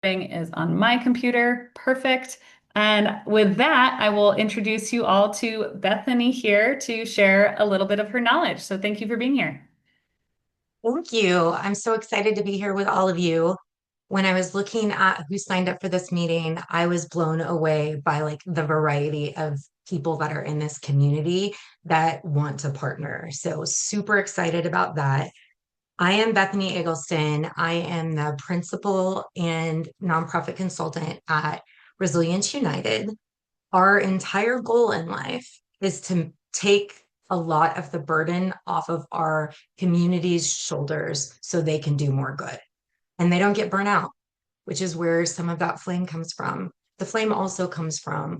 Is on my computer. Perfect. And with that, I will introduce you all to Bethany here to share a little bit of her knowledge. So thank you for being here. Thank you. I'm so excited to be here with all of you. When I was looking at who signed up for this meeting, I was blown away by like the variety of people that are in this community that want to partner. So super excited about that. I am Bethany Eggleston. I am the principal and nonprofit consultant at Resilience United. Our entire goal in life is to take a lot of the burden off of our community's shoulders so they can do more good and they don't get burnt out, which is where some of that flame comes from. The flame also comes from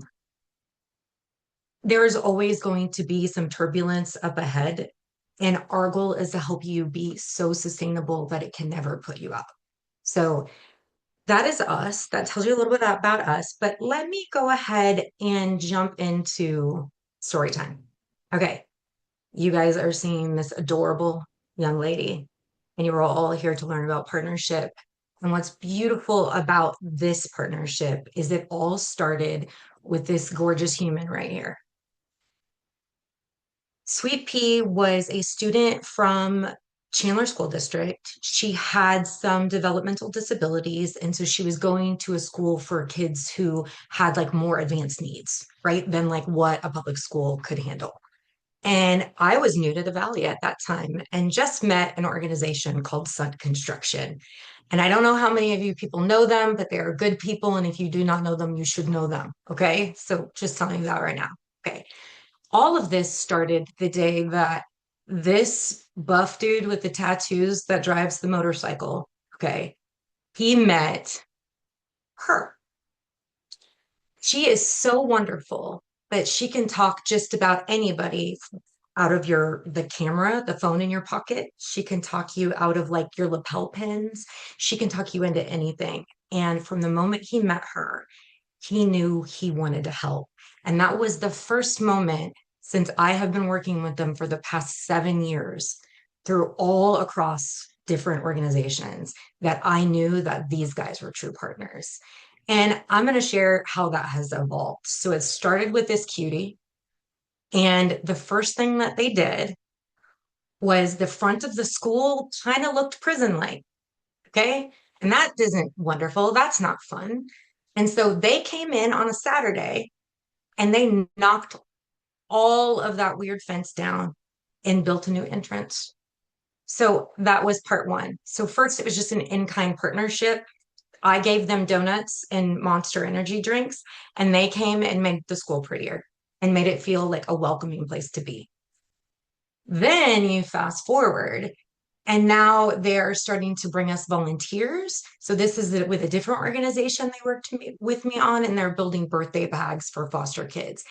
there's always going to be some turbulence up ahead. And our goal is to help you be so sustainable that it can never put you out. So that is us. That tells you a little bit about us. But let me go ahead and jump into story time. Okay. You guys are seeing this adorable young lady, and you are all here to learn about partnership. And what's beautiful about this partnership is it all started with this gorgeous human right here. Sweet Pea was a student from Chandler School District. She had some developmental disabilities, and so she was going to a school for kids who had like more advanced needs, right? Than like what a public school could handle. And I was new to the Valley at that time and just met an organization called Sun Construction. And I don't know how many of you people know them, but they are good people. And if you do not know them, you should know them. Okay. So just telling you that right now. Okay. All of this started the day that this buff dude with the tattoos that drives the motorcycle, okay, he met her. She is so wonderful that she can talk just about anybody out of the camera, the phone in your pocket. She can talk you out of like your lapel pins. She can talk you into anything. And from the moment he met her, he knew he wanted to help. And that was the first moment since I have been working with them for the past 7 years through all across different organizations that I knew that these guys were true partners. And I'm going to share how that has evolved. So it started with this cutie. And the first thing that they did was the front of the school kind of looked prison like. Okay. And that isn't wonderful. That's not fun. And so they came in on a Saturday and they knocked all of that weird fence down and built a new entrance. So that was part one. So first, it was just an in-kind partnership. I gave them donuts and Monster Energy drinks, and they came and made the school prettier and made it feel like a welcoming place to be. Then you fast forward, and now they're starting to bring us volunteers. So this is with a different organization they worked with me on, and they're building birthday bags for foster kids.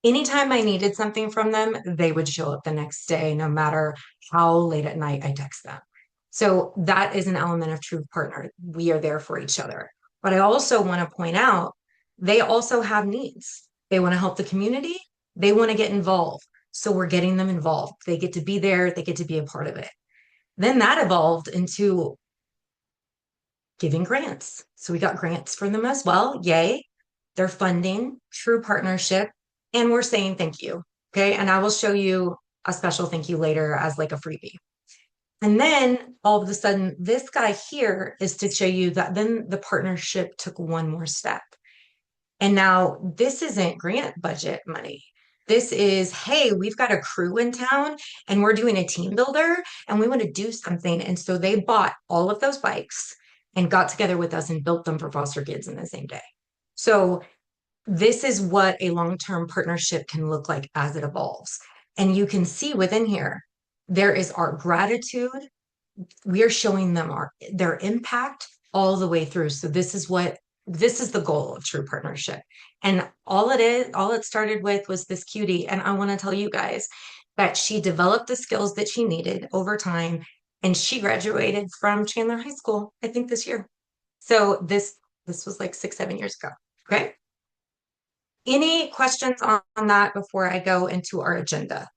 Anytime I needed something from them, they would show up the next day, no matter how late at night I text them. So that is an element of true partner. We are there for each other. But I also want to point out they also have needs. They want to help the community, they want to get involved. So we're getting them involved. They get to be there, they get to be a part of it. Then that evolved into giving grants. So we got grants for them as well. Yay. They're funding true partnership. And we're saying thank you. Okay. And I will show you a special thank you later as like a freebie. And then all of a sudden, this guy here is to show you that then the partnership took one more step. And now this isn't grant budget money. This is, hey, we've got a crew in town and we're doing a team builder and we want to do something. And so they bought all of those bikes and got together with us and built them for foster kids in the same day. So this is what a long-term partnership can look like as it evolves. And you can see within here, there is our gratitude. We are showing them their impact all the way through. So this is the goal of true partnership. And all it started with was this cutie. And I want to tell you guys that she developed the skills that she needed over time. And she graduated from Chandler High School, I think this year. So this was like 6, 7 years ago. Okay. Any questions on that before I go into our agenda?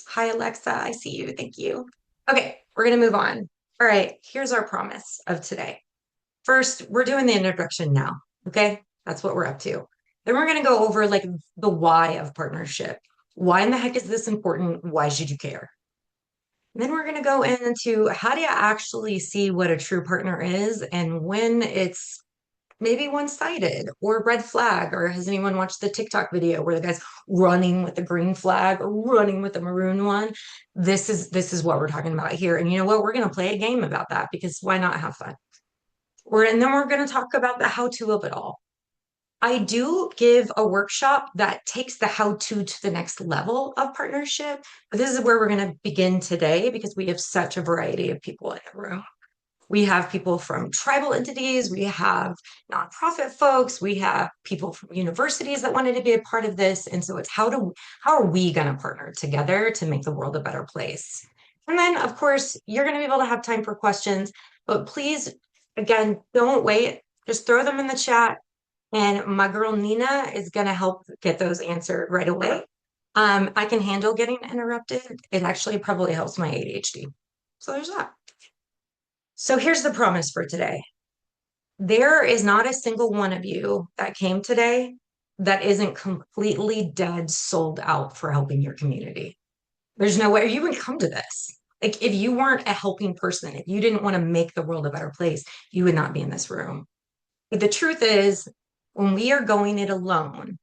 Hi, Alexa. I see you. Thank you. Okay, we're going to move on. All right, here's our promise of today. First, we're doing the introduction now. Okay. That's what we're up to. Then we're going to go over like the why of partnership. Why in the heck is this important? Why should you care? And then we're going to go into how do you actually see what a true partner is and when it's maybe one-sided or red flag, or has anyone watched the TikTok video where the guy's running with the green flag or running with the maroon one? This is what we're talking about here. And you know what? We're going to play a game about that because why not have fun? And then we're going to talk about the how-to of it all. I do give a workshop that takes the how-to to the next level of partnership, but this is where we're going to begin today because we have such a variety of people in the room. We have people from tribal entities, we have nonprofit folks, we have people from universities that wanted to be a part of this. And so it's how are we going to partner together to make the world a better place? And then, of course, you're going to be able to have time for questions, but please, again, don't wait. Just throw them in the chat. And my girl Nina is going to help get those answered right away. I can handle getting interrupted. It actually probably helps my ADHD. So there's that. So here's the promise for today. There is not a single one of you that came today that isn't completely dead sold out for helping your community. There's no way you would come to this. Like if you weren't a helping person, if you didn't want to make the world a better place, you would not be in this room. But the truth is, when we are going it alone,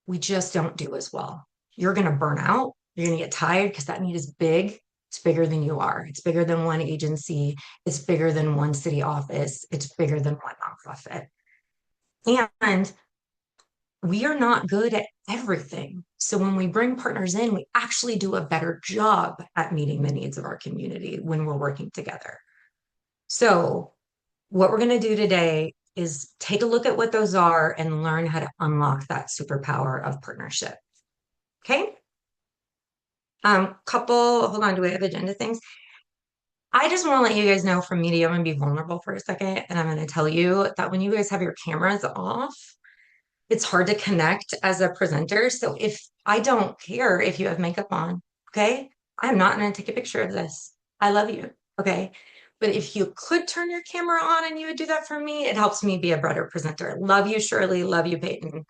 we just don't do as well. You're going to burn out. You're going to get tired because that need is big. It's bigger than you are. It's bigger than one agency. It's bigger than one city office. It's bigger than one nonprofit. And we are not good at everything. So when we bring partners in, we actually do a better job at meeting the needs of our community when we're working together. So what we're going to do today is take a look at what those are and learn how to unlock that superpower of partnership. Okay. Hold on, do we have agenda things? I just want to let you guys know from media, I'm going to be vulnerable for a second. And I'm going to tell you that when you guys have your cameras off, it's hard to connect as a presenter. So if I don't care if you have makeup on, okay, I'm not going to take a picture of this. I love you. Okay. But if you could turn your camera on and you would do that for me, it helps me be a better presenter. Love you, Shirley. Love you, Peyton.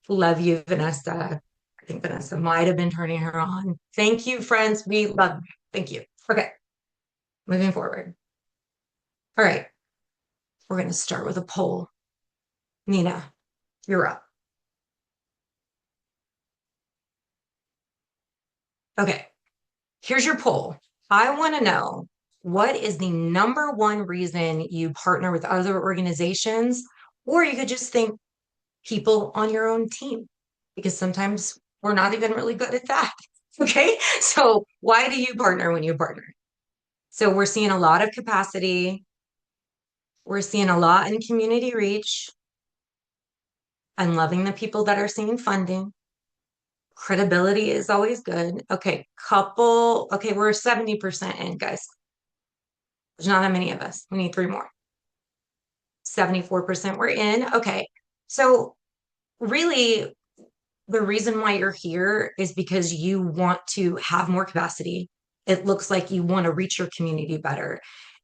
Love you, Vanessa. I think Vanessa might have been turning her on. Thank you, friends. We love you. Thank you. Okay, moving forward. All right, we're going to start with a poll. Nina, you're up. Okay, here's your poll. I want to know what is the number one reason you partner with other organizations, or you could just think people on your own team, because sometimes we're not even really good at that. Okay, so why do you partner when you partner? So we're seeing a lot of capacity. We're seeing a lot in community reach. I'm loving the people that are seeing funding. Credibility is always good. Okay, okay, we're 70% in, guys. There's not that many of us. We need three more. 74% we're in. Okay, so really, the reason why you're here is because you want to have more capacity. It looks like you want to reach your community better.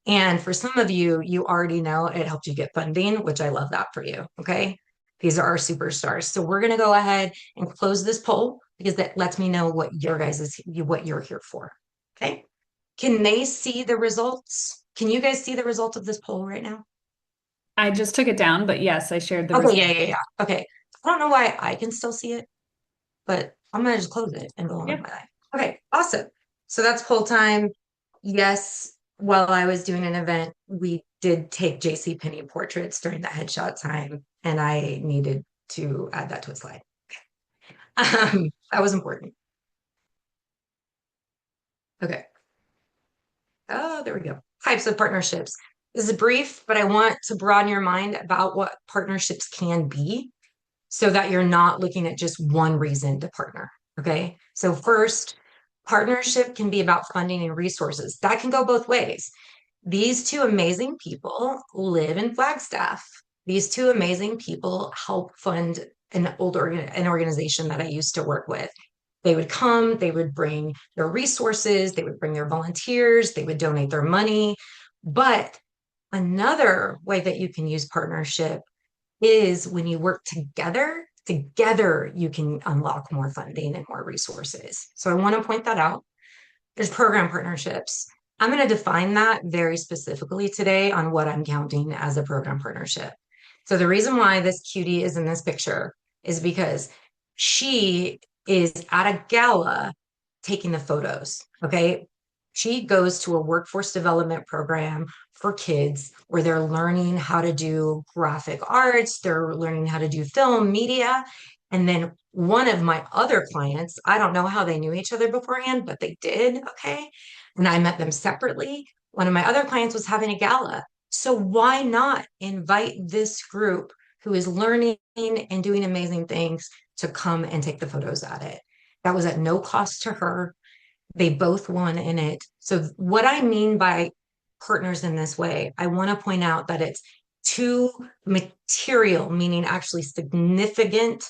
And for some of you, you already know it helped you get funding, which I love that for you. Okay. These are our superstars. So we're going to go ahead and close this poll because that lets me know what what you're here for. Okay. Can they see the results? Can you guys see the results of this poll right now? I just took it down, but yes, I shared the Okay. results. Yeah. Okay. I don't know why I can still see it, but I'm gonna just close it and go on with Yeah. my life. Okay, awesome. So that's poll time. Yes, while I was doing an event, we did take JC Penney portraits during the headshot time, and I needed to add that to a slide. That was important. Okay. Oh, there we go. Types of partnerships. This is brief, but I want to broaden your mind about what partnerships can be so that you're not looking at just one reason to partner. Okay. So, first, partnership can be about funding and resources. That can go both ways. These two amazing people live in Flagstaff. These two amazing people help fund an organization that I used to work with. They would come, they would bring their resources, they would bring their volunteers, they would donate their money. But another way that you can use partnership is when you work together you can unlock more funding and more resources. So I want to point that out. There's program partnerships. I'm going to define that very specifically today on what I'm counting as a program partnership. So the reason why this cutie is in this picture is because she is at a gala taking the photos. Okay. She goes to a workforce development program for kids where they're learning how to do graphic arts, they're learning how to do film, media. And then one of my other clients, I don't know how they knew each other beforehand, but they did. Okay. And I met them separately. One of my other clients was having a gala. So why not invite this group who is learning and doing amazing things to come and take the photos at it? That was at no cost to her. They both won in it. So what I mean by partners in this way, I want to point out that it's two material, meaning actually significant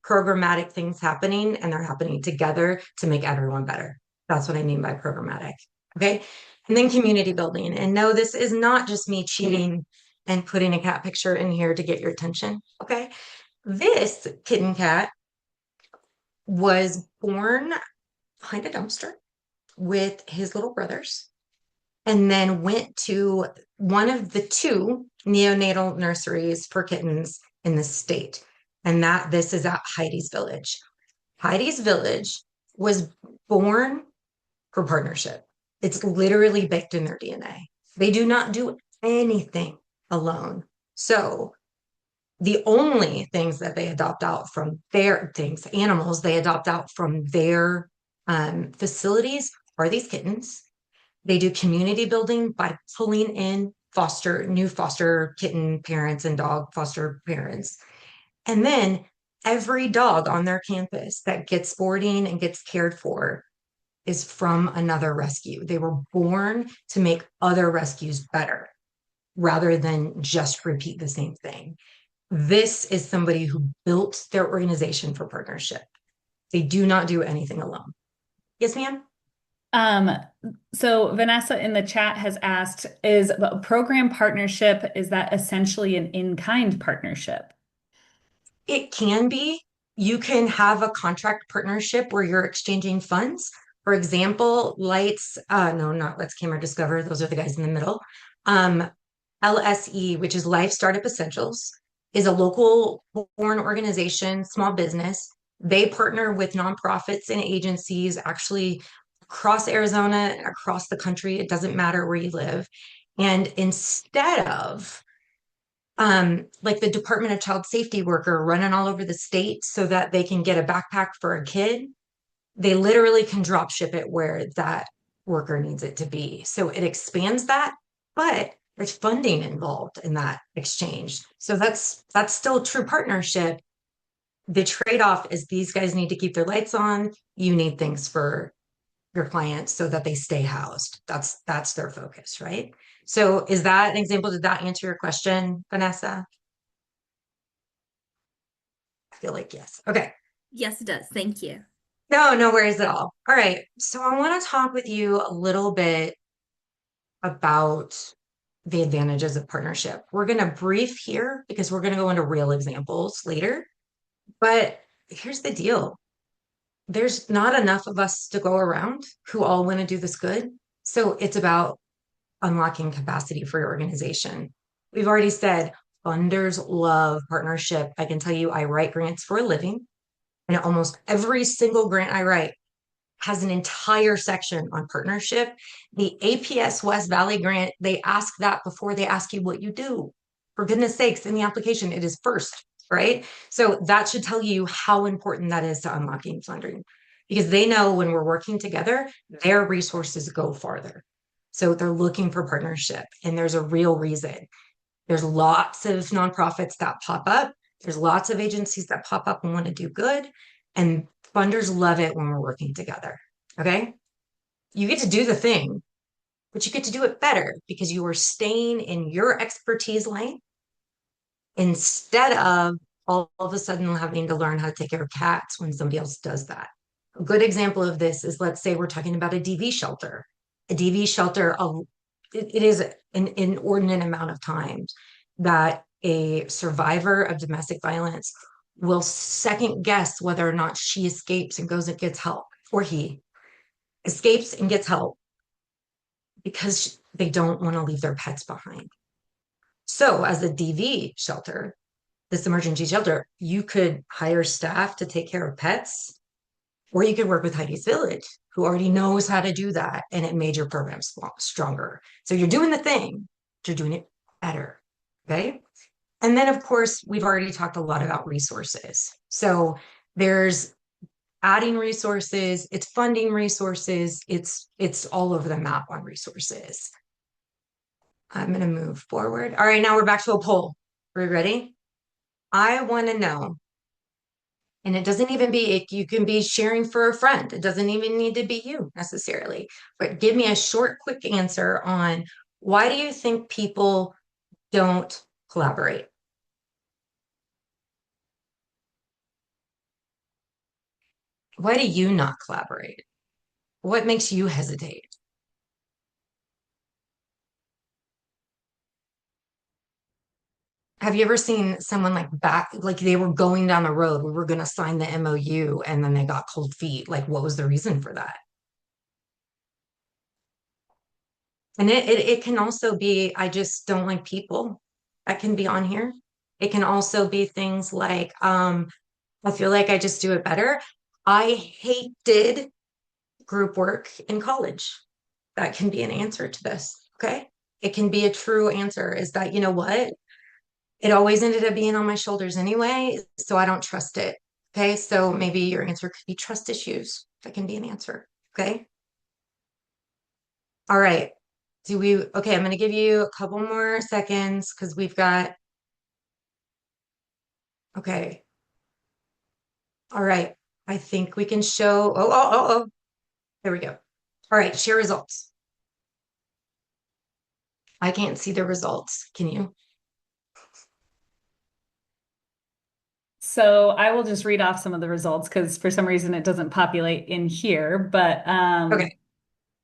programmatic things happening, and they're happening together to make everyone better. That's what I mean by programmatic. Okay. And then community building. And no, this is not just me cheating and putting a cat picture in here to get your attention. Okay. This kitten cat was born behind a dumpster with his little brothers and then went to one of the two neonatal nurseries for kittens in the state. And that this is at Heidi's Village. Heidi's Village was born for partnership. It's literally baked in their DNA. They do not do anything alone. So the only things that they adopt out from their things, animals, they adopt out from their facilities are these kittens. They do community building by pulling in new foster kitten parents and dog foster parents. And then every dog on their campus that gets boarding and gets cared for is from another rescue. They were born to make other rescues better rather than just repeat the same thing. This is somebody who built their organization for partnership. They do not do anything alone. Yes, ma'am? Um, so Vanessa in the chat has asked, is a program partnership, is that essentially an in-kind partnership? It can be. You can have a contract partnership where you're exchanging funds. For example, Lights, no, not Let's Camera Discover. Those are the guys in the middle. LSE, which is Life Startup Essentials, is a local born organization, small business. They partner with nonprofits and agencies actually across Arizona and across the country. It doesn't matter where you live. And instead of like the Department of Child Safety worker running all over the state so that they can get a backpack for a kid, they literally can drop ship it where that worker needs it to be. So it expands that, but there's funding involved in that exchange. So that's still true partnership. The trade-off is these guys need to keep their lights on. You need things for your clients so that they stay housed. That's their focus, right? So is that an example? Did that answer your question, Vanessa? I feel like yes. Okay. Yes, it does. Thank you. No, no worries at all. All right. So I want to talk with you a little bit about the advantages of partnership. We're going to brief here because we're going to go into real examples later. But here's the deal. There's not enough of us to go around who all want to do this good. So it's about unlocking capacity for your organization. We've already said funders love partnership. I can tell you, I write grants for a living, and almost every single grant I write has an entire section on partnership. The APS West Valley grant, they ask that before they ask you what you do. For goodness sakes, in the application, it is first, right? So that should tell you how important that is to unlocking funding because they know when we're working together, their resources go farther. So they're looking for partnership, and there's a real reason. There's lots of nonprofits that pop up. There's lots of agencies that pop up and want to do good. And funders love it when we're working together. Okay. You get to do the thing, but you get to do it better because you are staying in your expertise lane instead of all of a sudden having to learn how to take care of cats when somebody else does that. A good example of this is let's say we're talking about a DV shelter. A DV shelter, it is an inordinate amount of times that a survivor of domestic violence will second guess whether or not she escapes and goes and gets help, or he escapes and gets help because they don't want to leave their pets behind. So, as a DV shelter, this emergency shelter, you could hire staff to take care of pets, or you could work with Heidi's Village, who already knows how to do that, and it made your program stronger. So you're doing the thing, but you're doing it better. Okay. And then, of course, we've already talked a lot about resources. So there's adding resources, it's funding resources, it's all over the map on resources. I'm going to move forward. All right, now we're back to a poll. Are we ready? I want to know, and it doesn't even be, you can be sharing for a friend. It doesn't even need to be you necessarily, but give me a short, quick answer on why do you think people don't collaborate? Why do you not collaborate? What makes you hesitate? Have you ever seen someone like they were going down the road, we were going to sign the MOU and then they got cold feet? Like, what was the reason for that? And it can also be, I just don't like people that can be on here. It can also be things like, I feel like I just do it better. I hated group work in college. That can be an answer to this. Okay. It can be a true answer is that, you know what? It always ended up being on my shoulders anyway, so I don't trust it. Okay. So maybe your answer could be trust issues. That can be an answer. Okay. All right. Okay, I'm going to give you a couple more seconds because we've got, okay. All right. I think we can show, oh. There we go. All right, share results. I can't see the results. Can you? So I will just read off some of the results because for some reason it doesn't populate in here. But Okay.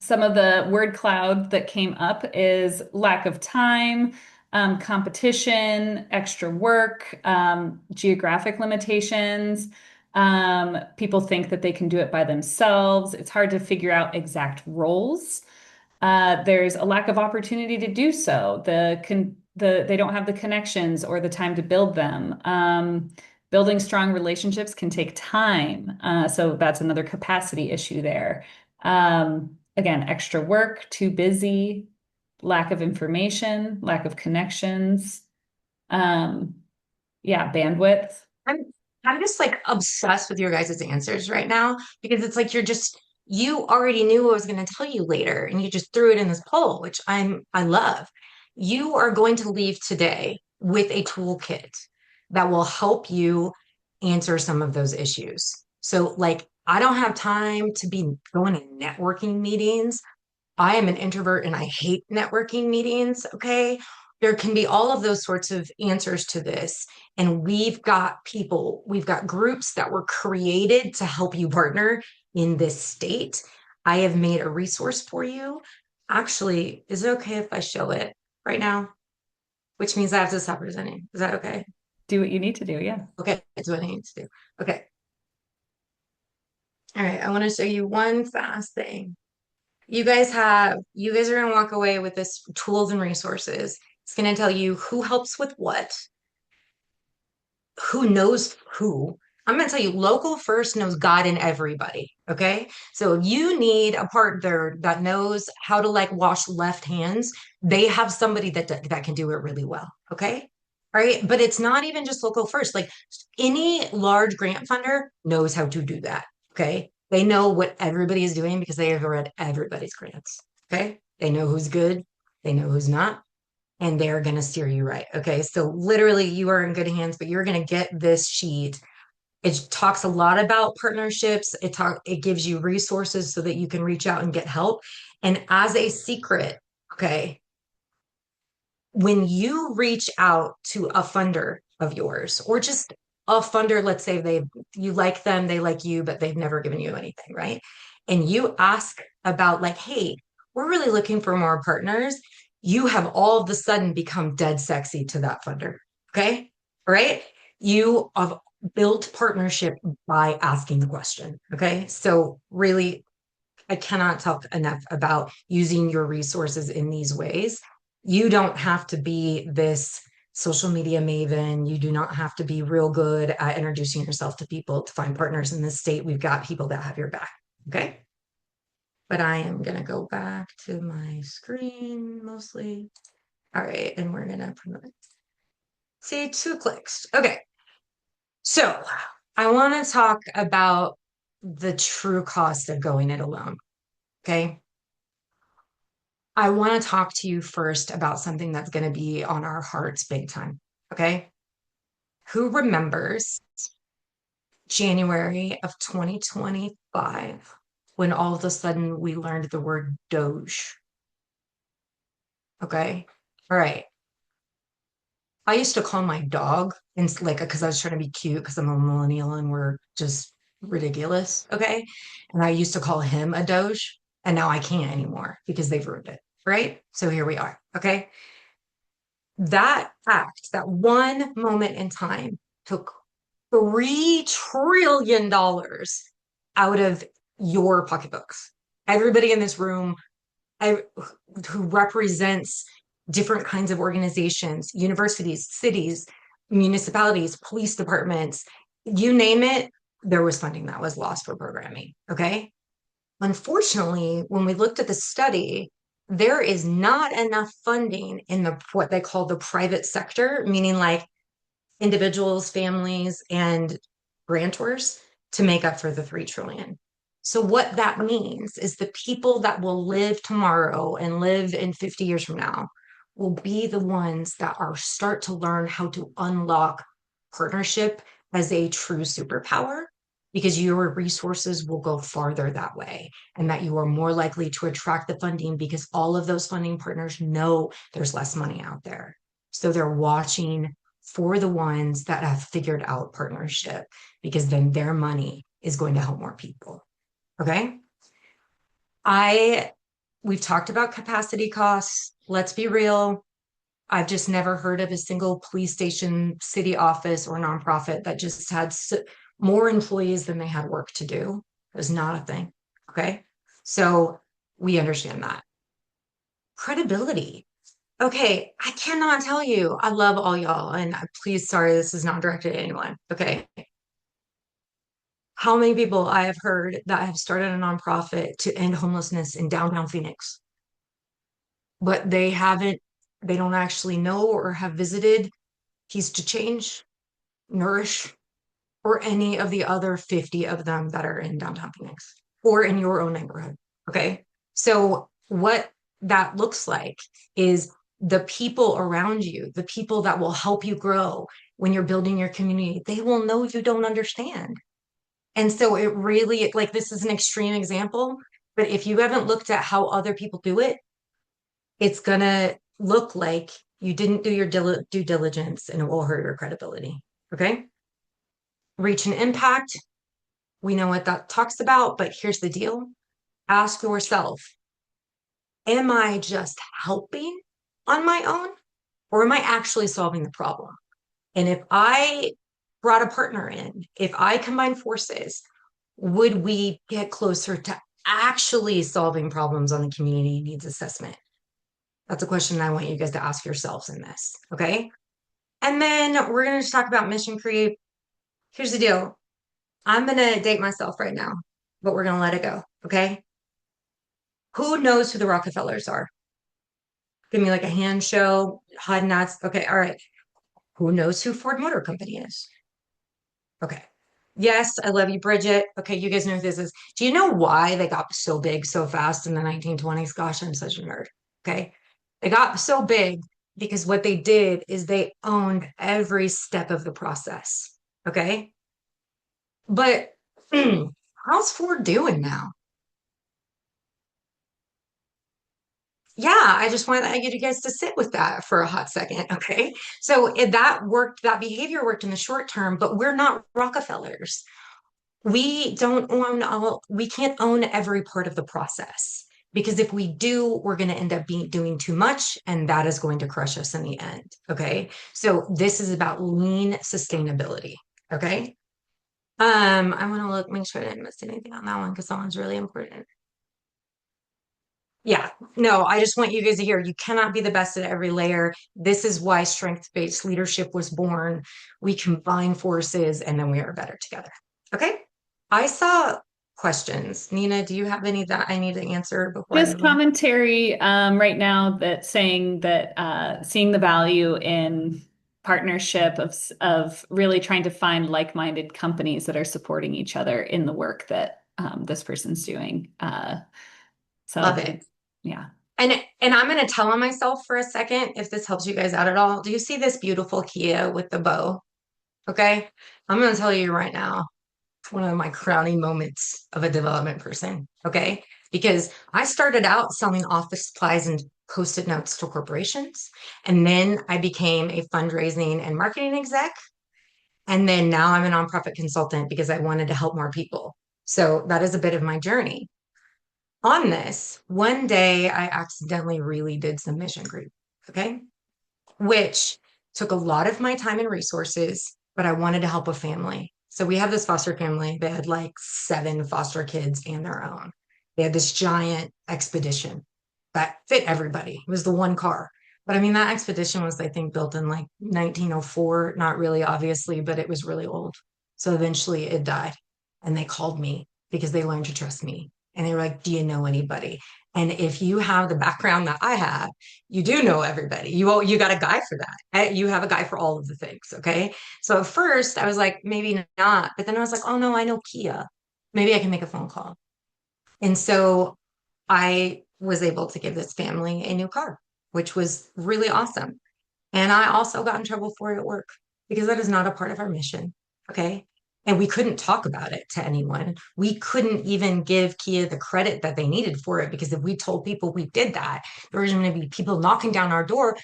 some of the word cloud that came up is lack of time, competition, extra work, geographic limitations. People think that they can do it by themselves. It's hard to figure out exact roles. There's a lack of opportunity to do so. They don't have the connections or the time to build them. Building strong relationships can take time. So that's another capacity issue there. Again, extra work, too busy, lack of information, lack of connections. Um, yeah, bandwidth. I'm I'm just like obsessed with your guys' answers right now because it's like you already knew what I was going to tell you later and you just threw it in this poll, which I love. You are going to leave today with a toolkit that will help you answer some of those issues. So like I don't have time to be going to networking meetings. I am an introvert and I hate networking meetings. Okay. There can be all of those sorts of answers to this. And we've got groups that were created to help you partner in this state. I have made a resource for you. Actually, is it okay if I show it right now? Which means I have to stop presenting. Is that okay? Do what you need to do. Yeah. Okay. That's what I need to do. Okay. All right. I want to show you one fast thing. You guys are going to walk away with this tools and resources. It's going to tell you who helps with what, who knows who. I'm going to tell you local first knows God and everybody. Okay. So if you need a partner that knows how to like wash left hands, they have somebody that can do it really well. Okay. All right. But it's not even just local first. Like any large grant funder knows how to do that. Okay. They know what everybody is doing because they have read everybody's grants. Okay. They know who's good. They know who's not and they're going to steer you right. Okay. So literally you are in good hands, but you're going to get this sheet. It talks a lot about partnerships. It gives you resources so that you can reach out and get help. And as a secret, okay, when you reach out to a funder of yours or just a funder, let's say you like them, they like you, but they've never given you anything, right? And you ask about like, hey, we're really looking for more partners, you have all of a sudden become dead sexy to that funder. Okay. All right. You have built partnership by asking the question. Okay. So, really, I cannot talk enough about using your resources in these ways. You don't have to be this social media maven. You do not have to be real good at introducing yourself to people to find partners in this state. We've got people that have your back. Okay. But I am going to go back to my screen mostly. All right. And we're going to promote. See, 2 clicks. Okay. So I want to talk about the true cost of going it alone. Okay. I want to talk to you first about something that's going to be on our hearts big time. Okay. Who remembers January of 2025 when all of a sudden we learned the word Doge? Okay. All right. I used to call my dog and like because I was trying to be cute because I'm a millennial and we're just ridiculous. Okay. And I used to call him a Doge and now I can't anymore because they've ruined it. Right. So here we are. Okay. That act, that one moment in time took $3 trillion out of your pocketbooks. Everybody in this room who represents different kinds of organizations, universities, cities, municipalities, police departments, you name it, there was funding that was lost for programming. Okay. Unfortunately, when we looked at the study, there is not enough funding in the what they call the private sector, meaning like individuals, families, and grantors to make up for the 3 trillion. So what that means is the people that will live tomorrow and live in 50 years from now will be the ones that are start to learn how to unlock partnership as a true superpower because your resources will go farther that way and that you are more likely to attract the funding because all of those funding partners know there's less money out there. So they're watching for the ones that have figured out partnership because then their money is going to help more people. Okay. We've talked about capacity costs. Let's be real. I've just never heard of a single police station, city office, or nonprofit that just had more employees than they had work to do. It was not a thing. Okay. So we understand that. Credibility. Okay, I cannot tell you. I love all y'all. And please, sorry, this is not directed at anyone. Okay. How many people I have heard that have started a nonprofit to end homelessness in downtown Phoenix, but they don't actually know or have visited Peace to Change, Nourish, or any of the other 50 of them that are in downtown Phoenix or in your own neighborhood. Okay. So, what that looks like is the people around you, the people that will help you grow when you're building your community, they will know you don't understand. And so, it really, like, this is an extreme example, but if you haven't looked at how other people do it, it's going to look like you didn't do your due diligence and it will hurt your credibility. Okay. Reach and impact. We know what that talks about, but here's the deal. Ask yourself, am I just helping on my own or am I actually solving the problem? And if I brought a partner in, if I combine forces, would we get closer to actually solving problems on the community needs assessment? That's a question I want you guys to ask yourselves in this. Okay. And then we're going to talk about mission creep. Here's the deal. I'm going to date myself right now, but we're going to let it go. Okay. Who knows who the Rockefellers are? Give me like a hand show, hot nuts. Okay. All right. Who knows who Ford Motor Company is? Okay. Yes, I love you, Bridget. Okay, you guys know who this is. Do you know why they got so big so fast in the 1920s? Gosh, I'm such a nerd. Okay. They got so big because what they did is they owned every step of the process. Okay. But how's Ford doing now? Yeah, I just want to get you guys to sit with that for a hot second. Okay. So that worked, that behavior worked in the short term, but we're not Rockefellers. We don't own all, we can't own every part of the process. Because if we do, we're going to end up doing too much, and that is going to crush us in the end. Okay. So this is about lean sustainability. Okay. I want to make sure I didn't miss anything on that one because that one's really important. Yeah, no, I just want you guys to hear you cannot be the best at every layer. This is why strength-based leadership was born. We combine forces and then we are better together. Okay. I saw questions. Nina, do you have any that I need to answer before I Just move on? commentary right now that saying that seeing the value in partnership of really trying to find like-minded companies that are supporting each other in the work that this person's doing. Love it. Yeah. And I'm going to tell on myself for a second if this helps you guys out at all. Do you see this beautiful Kia with the bow? Okay. I'm going to tell you right now, one of my crowning moments of a development person. Okay. Because I started out selling office supplies and post-it notes to corporations. And then I became a fundraising and marketing exec. And then now I'm a nonprofit consultant because I wanted to help more people. So that is a bit of my journey. On this, one day I accidentally really did some mission creep. Okay. Which took a lot of my time and resources, but I wanted to help a family. So we have this foster family. They had like 7 foster kids and their own. They had this giant expedition that fit everybody. It was the one car. But I mean, that expedition was, I think, built in like 1904. Not really, obviously, but it was really old. So eventually it died. And they called me because they learned to trust me. And they were like, do you know anybody? And if you have the background that I have, you do know everybody. You got a guy for that. You have a guy for all of the things. Okay. So at first I was like, maybe not. But then I was like, oh no, I know Kia. Maybe I can make a phone call. And so I was able to give this family a new car, which was really awesome. And I also got in trouble for it at work because that is not a part of our mission. Okay. And we couldn't talk about it to anyone. We couldn't even give Kia the credit that they needed for it because if we told people we did that, there was going to be people knocking down our door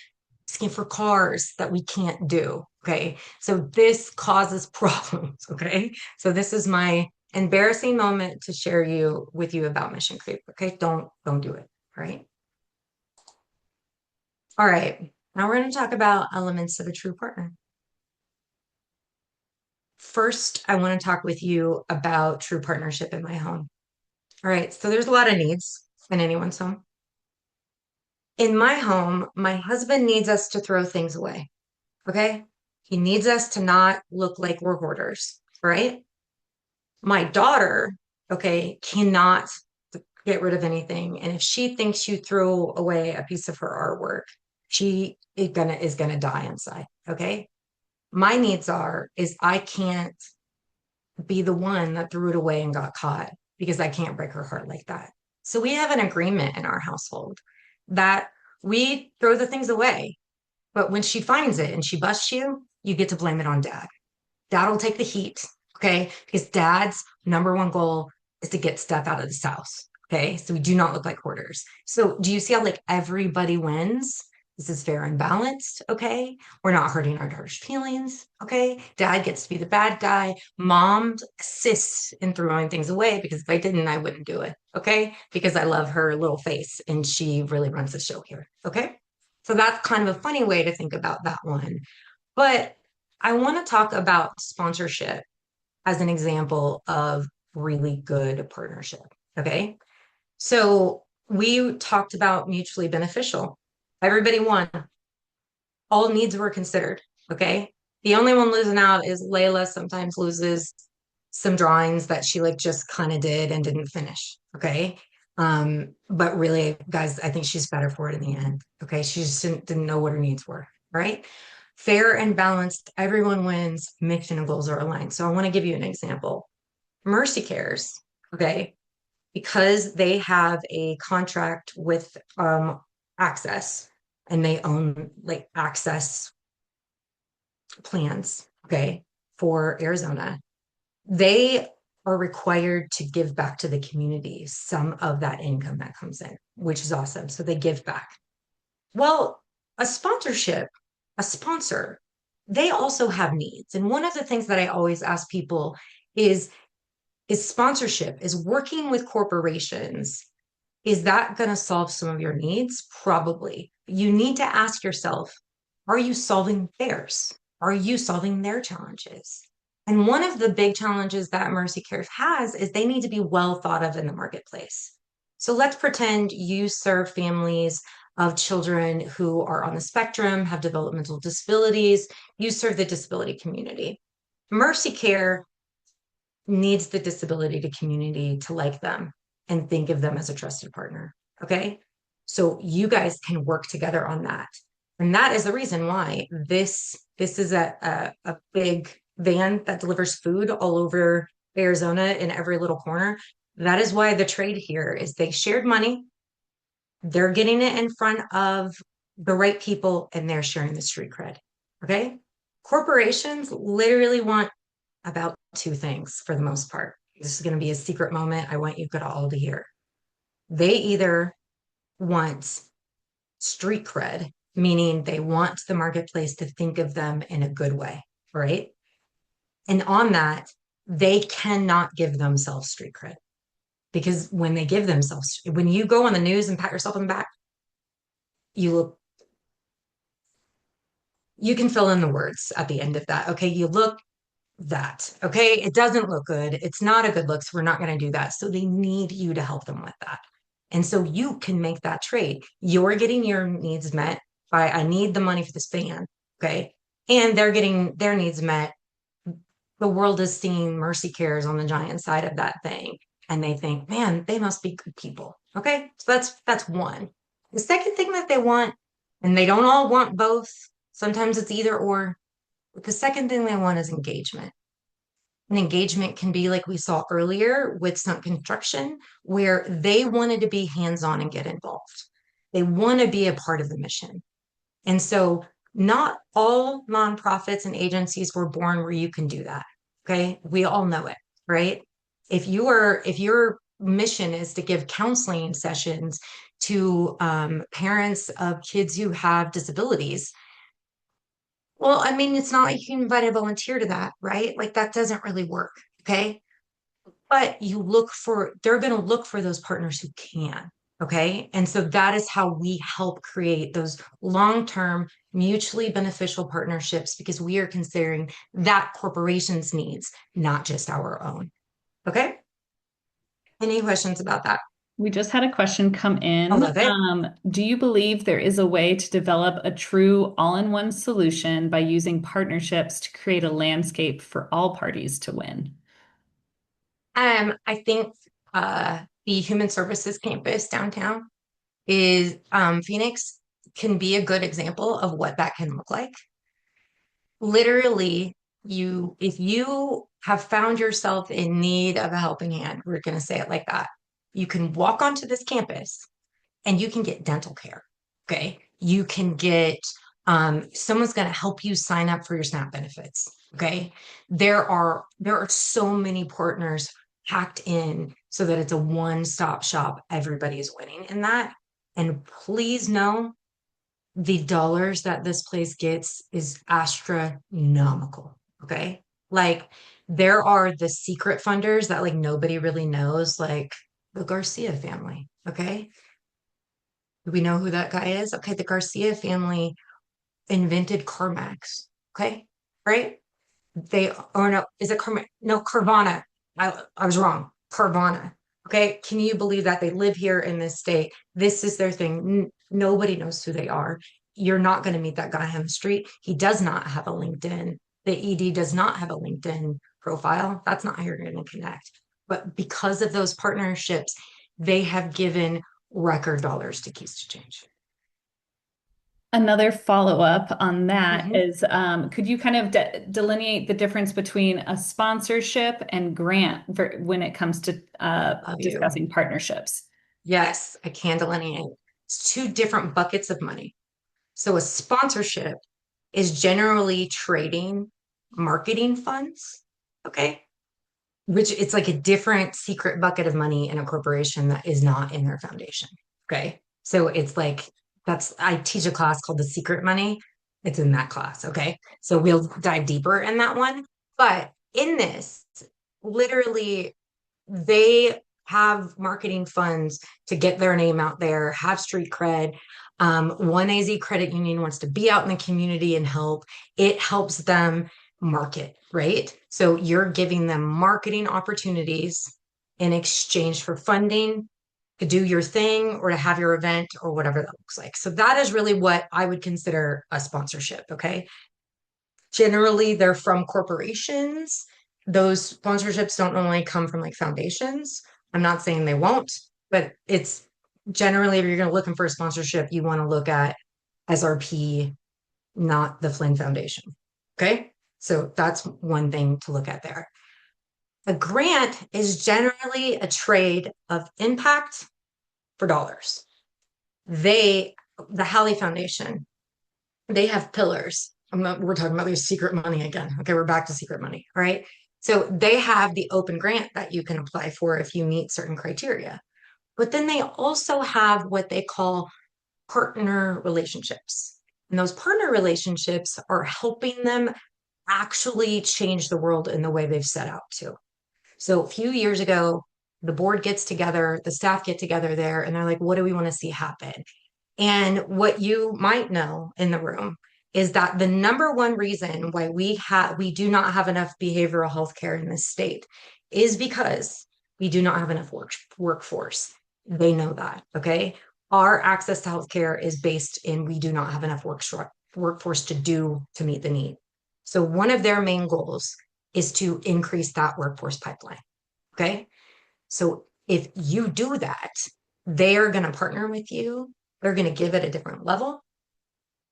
asking for cars that we can't do. Okay. So this causes problems. Okay. So this is my embarrassing moment to share with you about mission creep. Okay. Don't do it. All right. All right. Now we're going to talk about elements of a true partner. First, I want to talk with you about true partnership in my home. All right. So there's a lot of needs in anyone's home. In my home, my husband needs us to throw things away. Okay. He needs us to not look like we're hoarders, right? My daughter, okay, cannot get rid of anything. And if she thinks you throw away a piece of her artwork, she is gonna die inside. Okay. My needs is I can't be the one that threw it away and got caught because I can't break her heart like that. So we have an agreement in our household that we throw the things away. But when she finds it and she busts you, you get to blame it on dad. Dad will take the heat, okay? Because dad's number one goal is to get stuff out of this house, okay? So we do not look like hoarders. So do you see how like everybody wins? This is fair and balanced, okay? We're not hurting our daughter's feelings, okay? Dad gets to be the bad guy. Mom assists in throwing things away because if I didn't, I wouldn't do it, okay? Because I love her little face and she really runs the show here, okay? So that's kind of a funny way to think about that one. But I want to talk about sponsorship as an example of really good partnership. Okay. So we talked about mutually beneficial. Everybody won. All needs were considered. Okay. The only one losing out is Layla sometimes loses some drawings that she like just kind of did and didn't finish. Okay. But really, guys, I think she's better for it in the end. Okay. She just didn't know what her needs were. Right. Fair and balanced, everyone wins, mission and goals are aligned. So I want to give you an example. Mercy Cares, okay, because they have a contract with Access and they own like Access plans, okay, for Arizona, they are required to give back to the community some of that income that comes in, which is awesome. So they give back. Well, a sponsorship, a sponsor, they also have needs. And one of the things that I always ask people is sponsorship, is working with corporations Is that going to solve some of your needs? Probably. You need to ask yourself, are you solving theirs? Are you solving their challenges? And one of the big challenges that Mercy Cares has is they need to be well thought of in the marketplace. So let's pretend you serve families of children who are on the spectrum, have developmental disabilities. You serve the disability community. Mercy Care needs the disability to community to like them and think of them as a trusted partner. Okay. So you guys can work together on that. And that is the reason why this is a big van that delivers food all over Arizona in every little corner. That is why the trade here is they shared money. They're getting it in front of the right people and they're sharing the street cred. Okay. Corporations literally want about two things for the most part. This is going to be a secret moment. I want you all to hear. They either want street cred, meaning they want the marketplace to think of them in a good way, right? And on that, they cannot give themselves street cred because when they give themselves, when you go on the news and pat yourself on the back, you look, you can fill in the words at the end of that. Okay, you look that. Okay. It doesn't look good. It's not a good look. So we're not going to do that. So they need you to help them with that. And so you can make that trade. You're getting your needs met by, I need the money for this van. Okay. And they're getting their needs met. The world is seeing Mercy Cares on the giant side of that thing. And they think, man, they must be good people. Okay. So that's one. The second thing that they want, and they don't all want both. Sometimes it's either or. But the second thing they want is engagement. And engagement can be like we saw earlier with Stunt Construction, where they wanted to be hands-on and get involved. They want to be a part of the mission. And so not all nonprofits and agencies were born where you can do that. Okay. We all know it, right? If your mission is to give counseling sessions to parents of kids who have disabilities, well, I mean, it's not like you can invite a volunteer to that, right? Like that doesn't really work. Okay. But they're going to look for those partners who can. Okay. And so that is how we help create those long-term, mutually beneficial partnerships because we are considering that corporation's needs, not just our own. Okay. Any questions about that? We just had a question come I in. love it. Do you believe there is a way to develop a true all-in-one solution by using partnerships to create a landscape for all parties to win? I think the Human Services Campus downtown is Phoenix can be a good example of what that can look like. Literally, if you have found yourself in need of a helping hand, we're going to say it like that, you can walk onto this campus and you can get dental care. Okay. You can get someone's going to help you sign up for your SNAP benefits. Okay. There are so many partners packed in so that it's a one-stop shop. Everybody is winning in that. And please know the dollars that this place gets is astronomical. Okay. Like there are the secret funders that like nobody really knows, like the Garcia family. Okay. Do we know who that guy is? Okay. The Garcia family invented CarMax. Okay. Right. Or no, is it Carmen? No, Carvana. I was wrong. Carvana. Okay. Can you believe that they live here in this state? This is their thing. Nobody knows who they are. You're not going to meet that guy on the street. He does not have a LinkedIn. The ED does not have a LinkedIn profile. That's not how you're going to connect. But because of those partnerships, they have given record dollars to Keys to Change. Another follow-up on that Mhm. is, could you kind of delineate the difference between a sponsorship and grant when it comes to Love you. discussing partnerships? Yes, I can delineate. It's two different buckets of money. So a sponsorship is generally trading marketing funds, okay? Which it's like a different secret bucket of money in a corporation that is not in their foundation, okay? So it's like I teach a class called the secret money. It's in that class, okay? So we'll dive deeper in that one. But in this, literally, they have marketing funds to get their name out there, have street cred. One AZ credit union wants to be out in the community and help. It helps them market, right? So you're giving them marketing opportunities in exchange for funding to do your thing or to have your event or whatever that looks like. So that is really what I would consider a sponsorship. Okay. Generally, they're from corporations. Those sponsorships don't normally come from like foundations. I'm not saying they won't, but it's generally, if you're going to looking for a sponsorship, you want to look at SRP, not the Flynn Foundation. Okay. So that's one thing to look at there. A grant is generally a trade of impact for dollars. The Halley Foundation, they have pillars. We're talking about their secret money again. Okay, we're back to secret money. All right. So they have the open grant that you can apply for if you meet certain criteria. But then they also have what they call partner relationships. And those partner relationships are helping them actually change the world in the way they've set out to. So a few years ago, the board gets together, the staff get together there, and they're like, what do we want to see happen? And what you might know in the room is that the number one reason why we do not have enough behavioral health care in this state is because we do not have enough workforce. They know that. Okay. Our access to healthcare is based in we do not have enough workforce to meet the need. So one of their main goals is to increase that workforce pipeline. Okay. So if you do that, they are going to partner with you. They're going to give it a different level.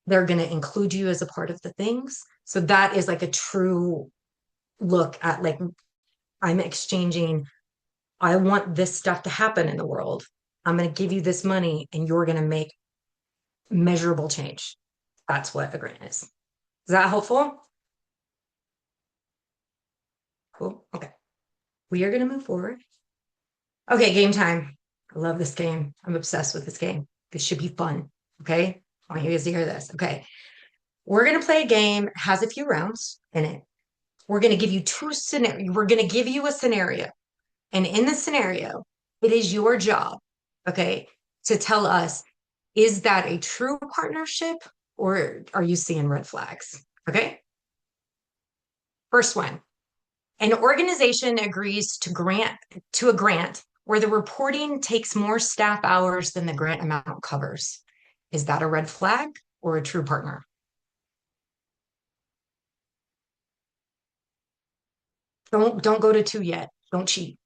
They're going to include you as a part of the things. So that is like a true look at like, I'm exchanging, I want this stuff to happen in the world. I'm going to give you this money and you're going to make measurable change. That's what a grant is. Is that helpful? Cool. Okay. We are going to move forward. Okay, game time. I love this game. I'm obsessed with this game. This should be fun. Okay. I want you guys to hear this. Okay. We're going to play a game. It has a few rounds in it. We're going to give you two scenarios. We're going to give you a scenario. And in the scenario, it is your job, okay, to tell us, is that a true partnership or are you seeing red flags? Okay. First one. An organization agrees to a grant where the reporting takes more staff hours than the grant amount covers. Is that a red flag or a true partner? Don't go to 2 yet. Don't cheat.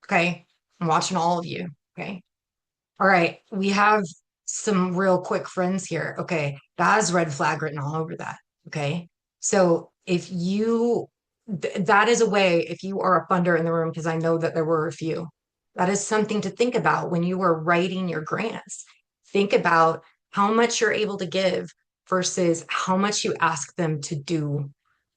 Okay. I'm watching all of you. Okay. All right. We have some real quick friends here. Okay. That has red flag written all over that. Okay. So if you, that is a way, if you are a funder in the room, because I know that there were a few, that is something to think about when you are writing your grants. Think about how much you're able to give versus how much you ask them to do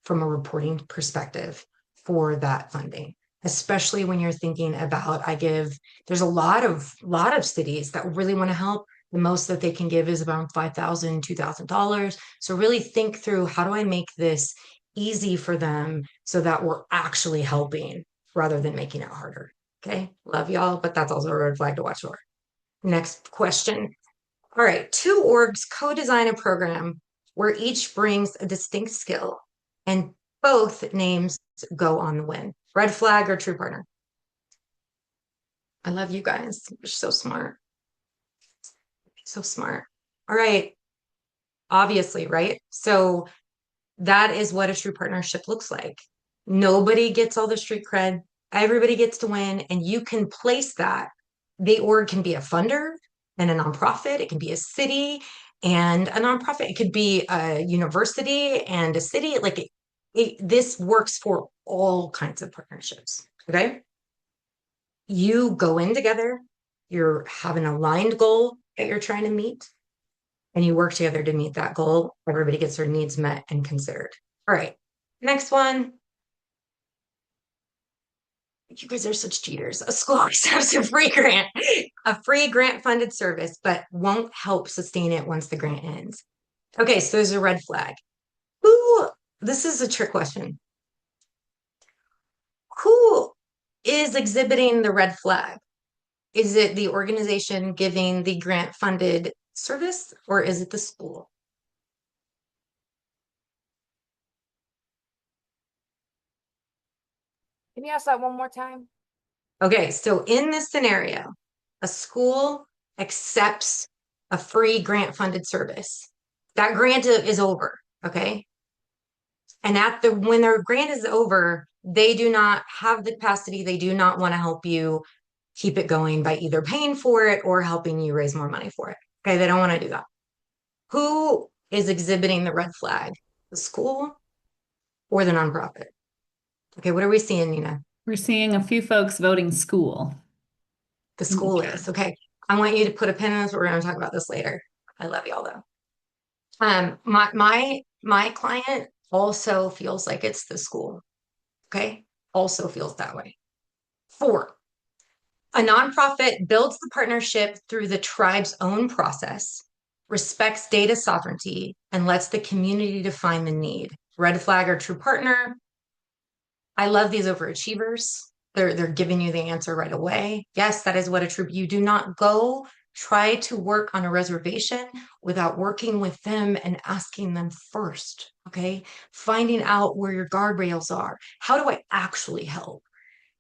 from a reporting perspective for that funding, especially when you're thinking about, there's a lot of cities that really want to help. The most that they can give is around $5,000, $2,000. So really think through, how do I make this easy for them so that we're actually helping rather than making it harder? Okay. Love y'all, but that's also a red flag to watch for. Next question. All right. Two orgs co-design a program where each brings a distinct skill and both names go on the win. Red flag or true partner? I love you guys. You're so smart. So smart. All right. Obviously, right? So that is what a true partnership looks like. Nobody gets all the street cred. Everybody gets to win, and you can place that. The org can be a funder and a nonprofit. It can be a city and a nonprofit. It could be a university and a city. Like this works for all kinds of partnerships. Okay. You go in together. You have an aligned goal that you're trying to meet, and you work together to meet that goal. Everybody gets their needs met and considered. All right. Next one. You guys are such cheaters. A school accepts a free grant funded service, but won't help sustain it once the grant ends. Okay, so there's a red flag. This is a trick question. Who is exhibiting the red flag? Is it the organization giving the grant funded service, or is it the school? Can you ask that one more time? Okay, so in this scenario, a school accepts a free grant funded service. That grant is over, okay? And when their grant is over, they do not have the capacity, they do not want to help you keep it going by either paying for it or helping you raise more money for it. Okay, they don't want to do that. Who is exhibiting the red flag? The school or the nonprofit? Okay, what are we seeing, Nina? We're seeing a few folks voting school. The school is. Okay. I want you to put a pin in this. We're going to talk about this later. I love y'all though. My client also feels like it's the school. Okay. Also feels that way. 4, a nonprofit builds the partnership through the tribe's own process, respects data sovereignty, and lets the community define the need. Red flag or true partner. I love these overachievers. They're giving you the answer right away. Yes, that is what a true. You do not go try to work on a reservation without working with them and asking them first. Okay. Finding out where your guardrails are. How do I actually help?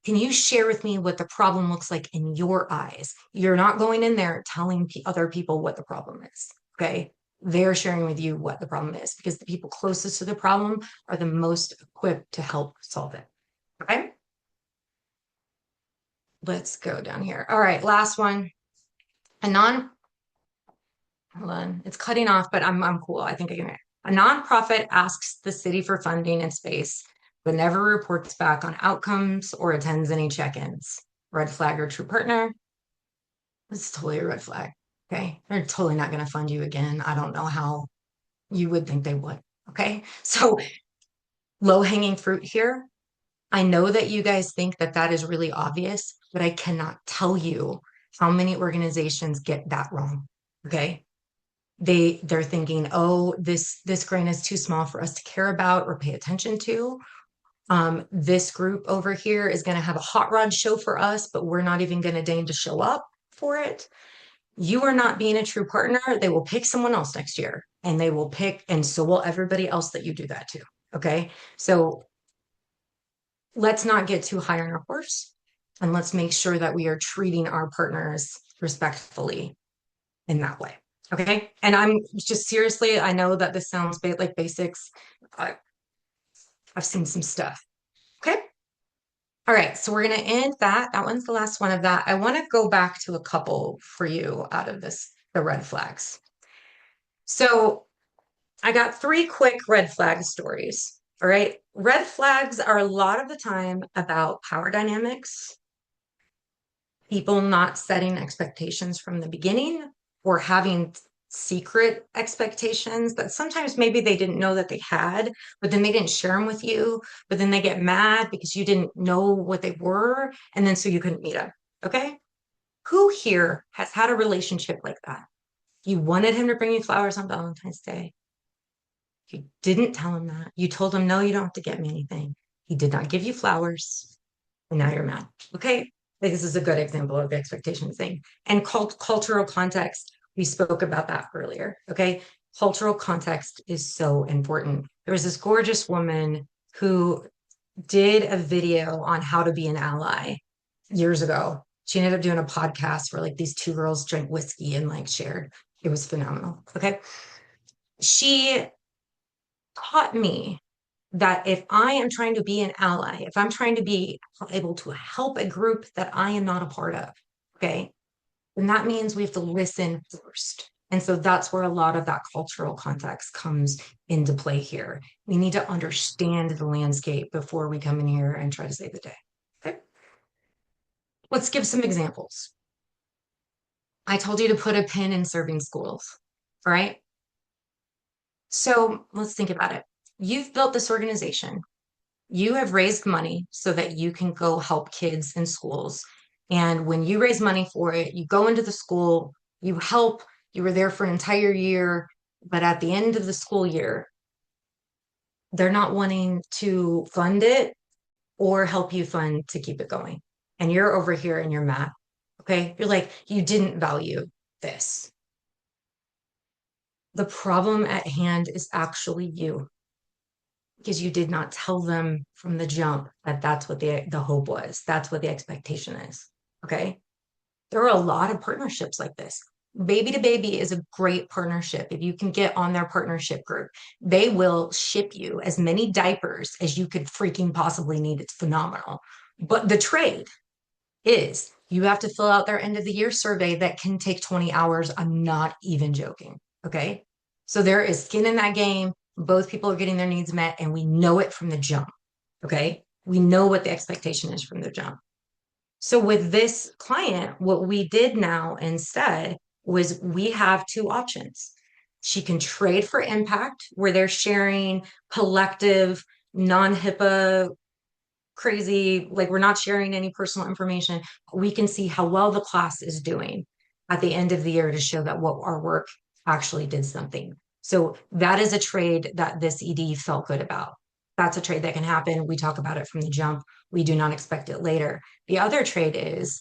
Can you share with me what the problem looks like in your eyes? You're not going in there telling other people what the problem is. Okay. They're sharing with you what the problem is because the people closest to the problem are the most equipped to help solve it. Okay. Let's go down here. All right. Last one. Hold on. It's cutting off, but I'm cool. I think I can. A nonprofit asks the city for funding and space, but never reports back on outcomes or attends any check-ins. Red flag or true partner? It's totally a red flag. Okay. They're totally not going to fund you again. I don't know how you would think they would. Okay. So low-hanging fruit here. I know that you guys think that that is really obvious, but I cannot tell you how many organizations get that wrong. Okay. They're thinking, oh, this grant is too small for us to care about or pay attention to. This group over here is going to have a hot rod show for us, but we're not even going to deign to show up for it. You are not being a true partner. They will pick someone else next year, and they will pick, and so will everybody else that you do that to. Okay. So let's not get too high on our horse, and let's make sure that we are treating our partners respectfully in that way. Okay. And I'm just seriously, I know that this sounds like basics. I've seen some stuff. Okay. All right. So we're going to end that. That one's the last one of that. I want to go back to a couple for you out of this, the red flags. So I got 3 quick red flag stories. All right. Red flags are a lot of the time about power dynamics, people not setting expectations from the beginning or having secret expectations that sometimes maybe they didn't know that they had, but then they didn't share them with you, but then they get mad because you didn't know what they were, and then so you couldn't meet them. Okay. Who here has had a relationship like that? You wanted him to bring you flowers on Valentine's Day. You didn't tell him that. You told him, no, you don't have to get me anything. He did not give you flowers, and now you're mad. Okay. This is a good example of the expectation thing. And cultural context, we spoke about that earlier. Okay. Cultural context is so important. There was this gorgeous woman who did a video on how to be an ally years ago. She ended up doing a podcast where like these 2 girls drank whiskey and like shared. It was phenomenal. Okay. She taught me that if I am trying to be an ally, if I'm trying to be able to help a group that I am not a part of, okay, then that means we have to listen first. And so that's where a lot of that cultural context comes into play here. We need to understand the landscape before we come in here and try to save the day. Okay. Let's give some examples. I told you to put a pin in serving schools. All right. So let's think about it. You've built this organization. You have raised money so that you can go help kids in schools. And when you raise money for it, you go into the school, you help, you were there for an entire year, but at the end of the school year, they're not wanting to fund it or help you fund to keep it going. and you're over here and you're mad. Okay. You're like, you didn't value this. The problem at hand is actually you because you did not tell them from the jump that that's what the hope was. That's what the expectation is. Okay. There are a lot of partnerships like this. Baby to Baby is a great partnership. If you can get on their partnership group, they will ship you as many diapers as you could freaking possibly need. It's phenomenal. But the trade is you have to fill out their end of the year survey that can take 20 hours. I'm not even joking. Okay. So there is skin in that game. Both people are getting their needs met, and we know it from the jump. Okay. We know what the expectation is from the jump. So with this client, what we did now instead was we have two options. She can trade for impact, where they're sharing collective, non-HIPAA crazy, like we're not sharing any personal information. We can see how well the class is doing at the end of the year to show that what our work actually did something. So that is a trade that this ED felt good about. That's a trade that can happen. We talk about it from the jump. We do not expect it later. The other trade is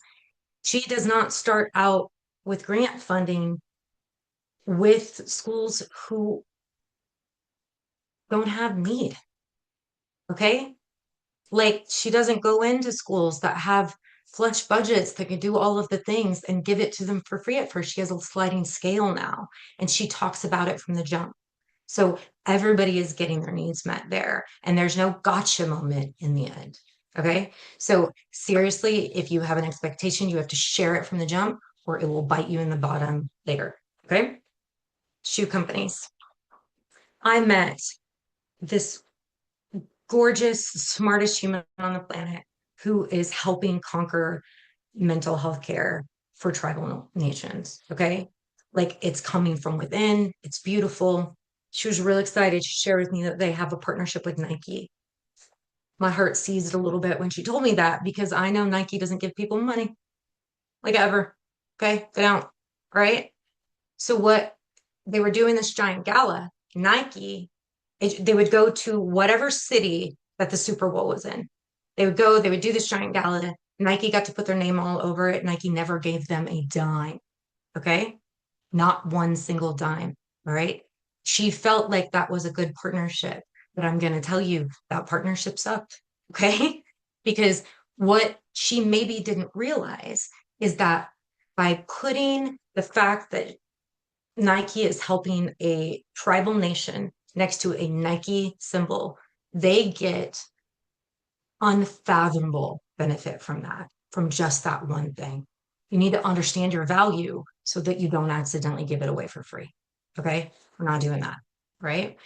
she does not start out with grant funding with schools who don't have need. Okay. Like she doesn't go into schools that have flush budgets that can do all of the things and give it to them for free at first. She has a sliding scale now, and she talks about it from the jump. So everybody is getting their needs met there, and there's no gotcha moment in the end. Okay. So seriously, if you have an expectation, you have to share it from the jump, or it will bite you in the bottom later. Okay. Shoe companies. I met this gorgeous, smartest human on the planet who is helping conquer mental health care for tribal nations. Okay. Like it's coming from within, it's beautiful. She was real excited. She shared with me that they have a partnership with Nike. My heart seized a little bit when she told me that because I know Nike doesn't give people money like ever. Okay. They don't. Right. So what they were doing this giant gala, Nike, they would go to whatever city that the Super Bowl was in. They would go, they would do this giant gala. Nike got to put their name all over it. Nike never gave them a dime. Okay. Not one single dime. All right. She felt like that was a good partnership. But I'm going to tell you that partnership sucked. Okay. Because what she maybe didn't realize is that by putting the fact that Nike is helping a tribal nation next to a Nike symbol, they get unfathomable benefit from that, from just that one thing. You need to understand your value so that you don't accidentally give it away for free. Okay. We're not doing that. Right.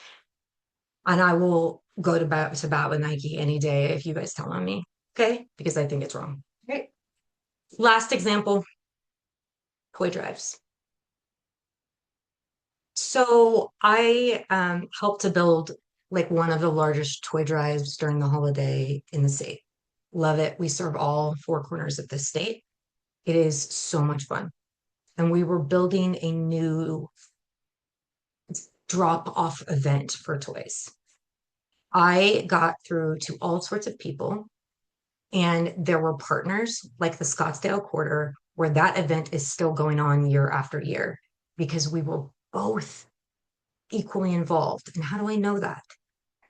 And I will go to bat with Nike any day if you guys tell on me. Okay. Because I think it's wrong. Right. Last example, toy drives. So I helped to build like one of the largest toy drives during the holiday in the state. Love it. We serve all four corners of the state. It is so much fun. And we were building a new drop off event for toys. I got through to all sorts of people, and there were partners like the Scottsdale Quarter, where that event is still going on year after year because we were both equally involved. And how do I know that?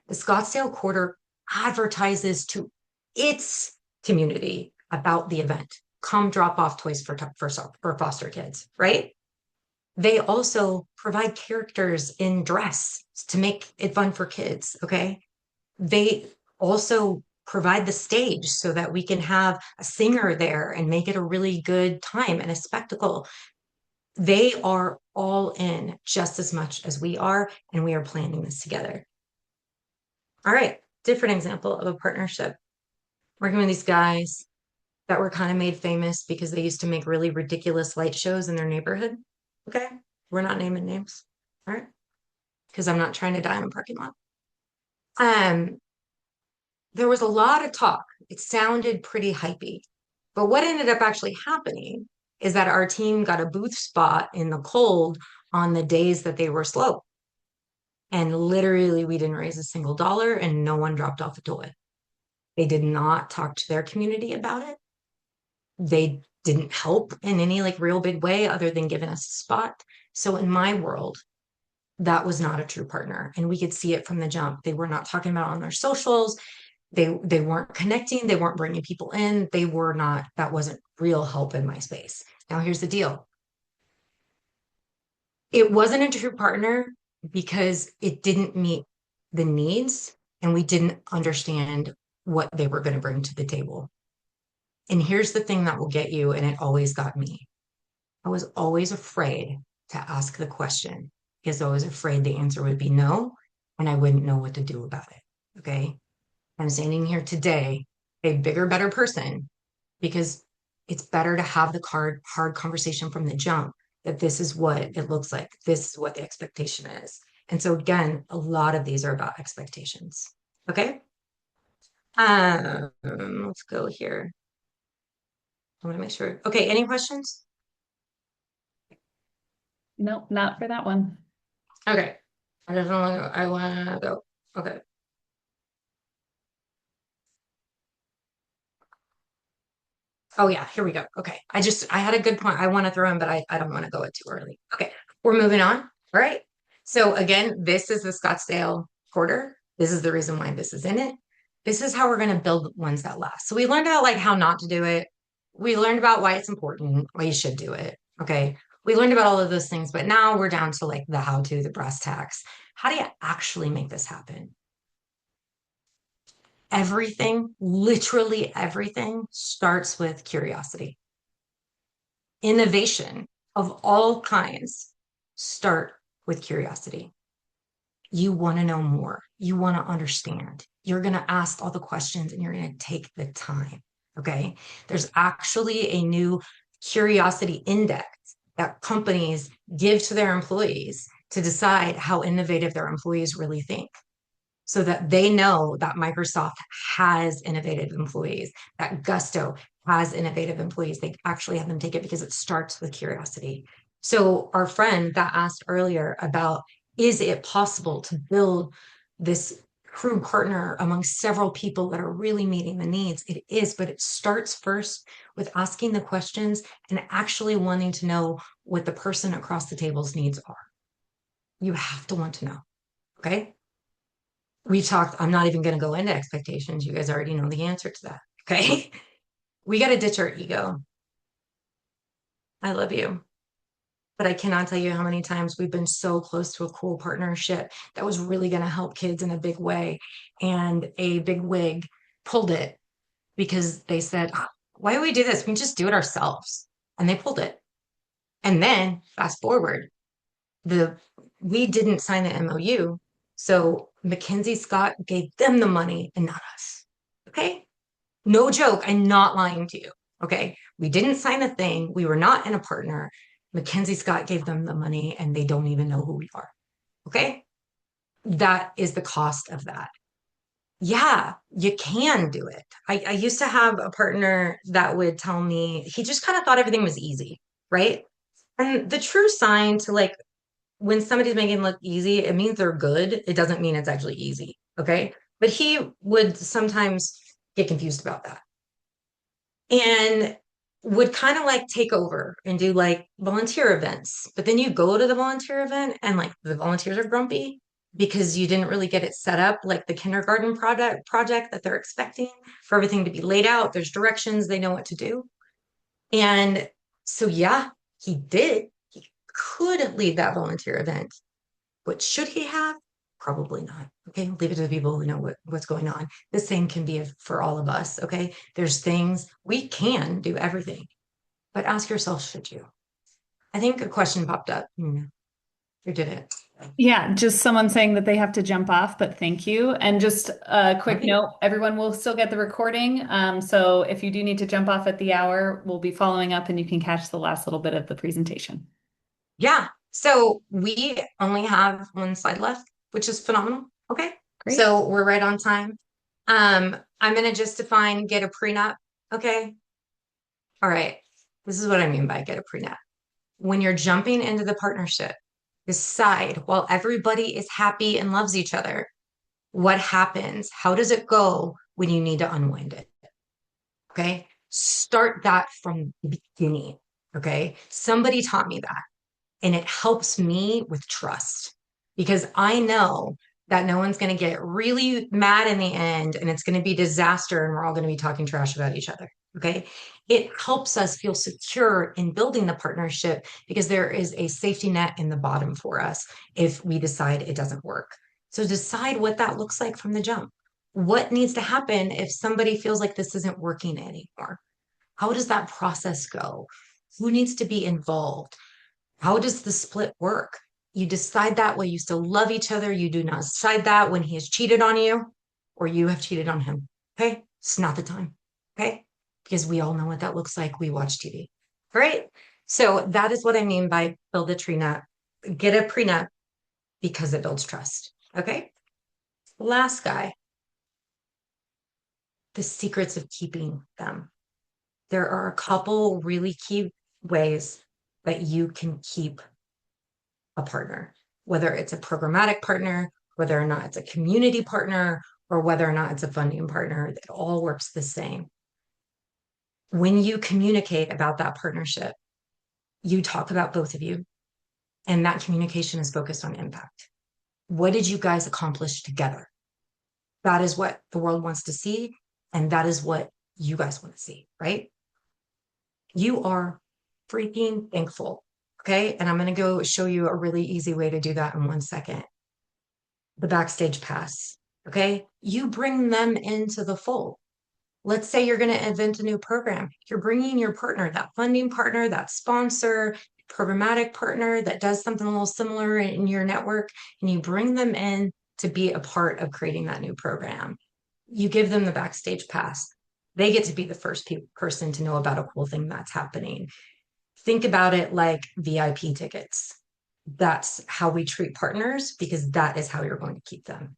The Scottsdale Quarter advertises to its community about the event. Come drop off toys for foster kids, right? They also provide characters in dress to make it fun for kids. Okay. They also provide the stage so that we can have a singer there and make it a really good time and a spectacle. They are all in just as much as we are, and we are planning this together. All right, different example of a partnership. Working with these guys that were kind of made famous because they used to make really ridiculous light shows in their neighborhood. Okay, we're not naming names, all right? Because I'm not trying to die in a parking lot. There was a lot of talk. It sounded pretty hypey. But what ended up actually happening is that our team got a booth spot in the cold on the days that they were slow. And literally, we didn't raise a single dollar and no one dropped off a toy. They did not talk to their community about it. They didn't help in any like real big way other than giving us a spot. So in my world, that was not a true partner. And we could see it from the jump. They were not talking about it on their socials. They weren't connecting. They weren't bringing people in. They were not, that wasn't real help in my space. Now here's the deal. It wasn't a true partner because it didn't meet the needs and we didn't understand what they were going to bring to the table. And here's the thing that will get you, and it always got me. I was always afraid to ask the question because I was afraid the answer would be no, and I wouldn't know what to do about it. Okay. I'm standing here today, a bigger, better person, because it's better to have the hard conversation from the jump that this is what it looks like. This is what the expectation is. And so again, a lot of these are about expectations. Okay. Let's go here. I want to make sure. Okay, any questions? Nope, not for that one. Okay. I want to go. Okay. Oh yeah, here we go. Okay. I had a good point I want to throw in, but I don't want to go it too early. Okay. We're moving on. All right. So again, this is the Scottsdale quarter. This is the reason why this is in it. This is how we're going to build ones that last. So we learned about like how not to do it. We learned about why it's important, why you should do it. Okay. We learned about all of those things, but now we're down to like the how to, the brass tacks. How do you actually make this happen? Everything, literally everything starts with curiosity. Innovation of all kinds start with curiosity. You want to know more. You want to understand. You're going to ask all the questions and you're going to take the time. Okay. There's actually a new curiosity index that companies give to their employees to decide how innovative their employees really think, so that they know that Microsoft has innovative employees, that Gusto has innovative employees. They actually have them take it because it starts with curiosity. So our friend that asked earlier about, is it possible to build this true partner among several people that are really meeting the needs? It is, but it starts first with asking the questions and actually wanting to know what the person across the table's needs are. You have to want to know, okay? We talked, I'm not even going to go into expectations. You guys already know the answer to that. Okay. We got to ditch our ego. I love you, but I cannot tell you how many times we've been so close to a cool partnership that was really going to help kids in a big way. And a big wig pulled it because they said, "Oh, why do we do this? We can just do it ourselves." And they pulled it. And then fast forward, we didn't sign the MOU. So Mackenzie Scott gave them the money and not us. Okay. No joke. I'm not lying to you. Okay. We didn't sign a thing. We were not in a partner. Mackenzie Scott gave them the money and they don't even know who we are. Okay. That is the cost of that. Yeah, you can do it. I used to have a partner that would tell me he just kind of thought everything was easy, right? And the true sign to like when somebody's making it look easy, it means they're good. It doesn't mean it's actually easy. Okay. But he would sometimes get confused about that and would kind of like take over and do like volunteer events. But then you go to the volunteer event and like the volunteers are grumpy because you didn't really get it set up like the kindergarten project that they're expecting for everything to be laid out. There's directions, they know what to do. And so, yeah, he did. He could lead that volunteer event. What should he have? Probably not. Okay. Leave it to the people who know what's going on. The same can be for all of us. Okay. There's things we can do everything, but ask yourself, should you? I think a question popped up. Who did it? Yeah, just someone saying that they have to jump off, but thank you. And just a quick Okay. note, everyone will still get the recording. So if you do need to jump off at the hour, we'll be following up and you can catch the last little bit of the presentation. Yeah. So we only have one slide left, which is phenomenal. Okay. Great. So we're right on time. I'm going to just define get a prenup. Okay. All right. This is what I mean by get a prenup. When you're jumping into the partnership, decide while everybody is happy and loves each other, what happens? How does it go when you need to unwind it? Okay. Start that from the beginning. Okay. Somebody taught me that. And it helps me with trust because I know that no one's going to get really mad in the end and it's going to be disaster and we're all going to be talking trash about each other. Okay. It helps us feel secure in building the partnership because there is a safety net in the bottom for us if we decide it doesn't work. So decide what that looks like from the jump. What needs to happen if somebody feels like this isn't working anymore? How does that process go? Who needs to be involved? How does the split work? You decide that when you still love each other. You do not decide that when he has cheated on you or you have cheated on him. Okay. It's not the time. Okay. Because we all know what that looks like. We watch TV. All right. So that is what I mean by build a prenup. Get a prenup because it builds trust. Okay. Last guy, the secrets of keeping them. There are a couple really key ways that you can keep a partner, whether it's a programmatic partner, whether or not it's a community partner, or whether or not it's a funding partner, it all works the same. When you communicate about that partnership, you talk about both of you, and that communication is focused on impact. What did you guys accomplish together? That is what the world wants to see, and that is what you guys want to see, right? You are freaking thankful. Okay. And I'm going to go show you a really easy way to do that in 1 second. The backstage pass. Okay. You bring them into the fold. Let's say you're going to invent a new program. You're bringing your partner, that funding partner, that sponsor, programmatic partner that does something a little similar in your network, and you bring them in to be a part of creating that new program. You give them the backstage pass. They get to be the first person to know about a cool thing that's happening. Think about it like VIP tickets. That's how we treat partners because that is how you're going to keep them.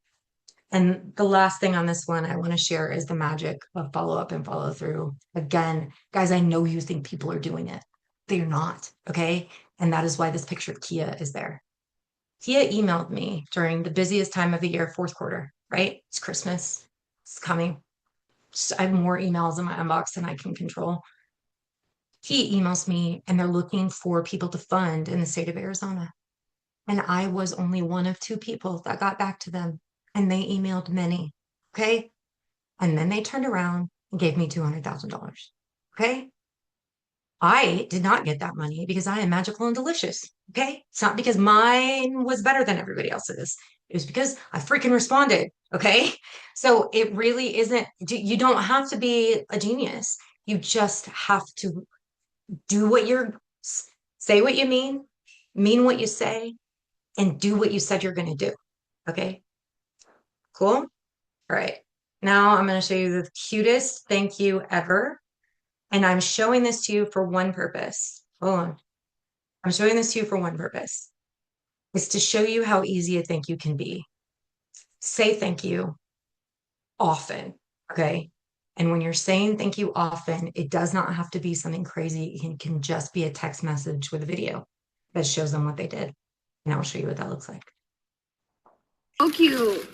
And the last thing on this one I want to share is the magic of follow up and follow through. Again, guys, I know you think people are doing it. They're not. Okay. And that is why this picture of Kia is there. Kia emailed me during the busiest time of the year, fourth quarter, right? It's Christmas. It's coming. I have more emails in my inbox than I can control. He emails me and they're looking for people to fund in the state of Arizona. And I was only one of 2 people that got back to them. And they emailed many. Okay. And then they turned around and gave me $200,000. Okay. I did not get that money because I am magical and delicious. Okay. It's not because mine was better than everybody else's. It was because I freaking responded. Okay. So it really isn't, you don't have to be a genius. You just have to do what say what you mean what you say, and do what you said you're going to do. Okay. Cool. All right. Now I'm going to show you the cutest thank you ever. And I'm showing this to you for one purpose. Hold on. I'm showing this to you for one purpose. It's to show you how easy a thank you can be. Say thank you often. Okay. And when you're saying thank you often, it does not have to be something crazy. It can just be a text message with a video that shows them what they did. And I'll show you what that looks like. So cute.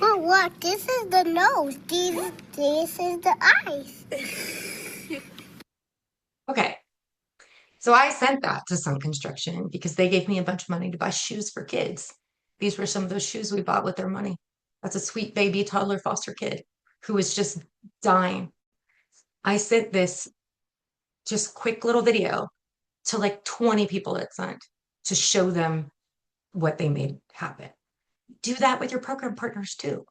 Oh, look, this is the nose. This is the eyes. Okay. So I sent that to Sun Construction because they gave me a bunch of money to buy shoes for kids. These were some of those shoes we bought with their money. That's a sweet baby toddler foster kid who was just dying. I sent this just quick little video to like 20 people at Sun to show them what they made happen. Do that with your program partners too.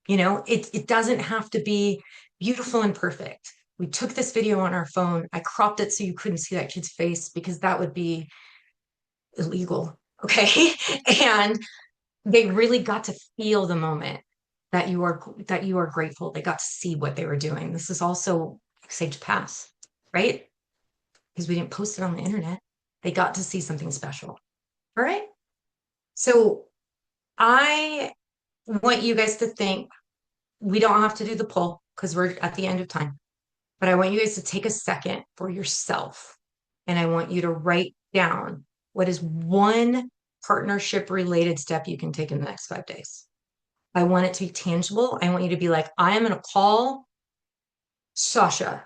You know, it doesn't have to be beautiful and perfect. We took this video on our phone. I cropped it so you couldn't see that kid's face because that would be illegal. Okay. And they really got to feel the moment that you are grateful. They got to see what they were doing. This is also Sage Pass, right? Because we didn't post it on the internet. They got to see something special. All right. So I want you guys to think we don't have to do the poll because we're at the end of time. But I want you guys to take a second for yourself. And I want you to write down what is one partnership related step you can take in the next 5 days. I want it to be tangible. I want you to be like, I am going to call Sasha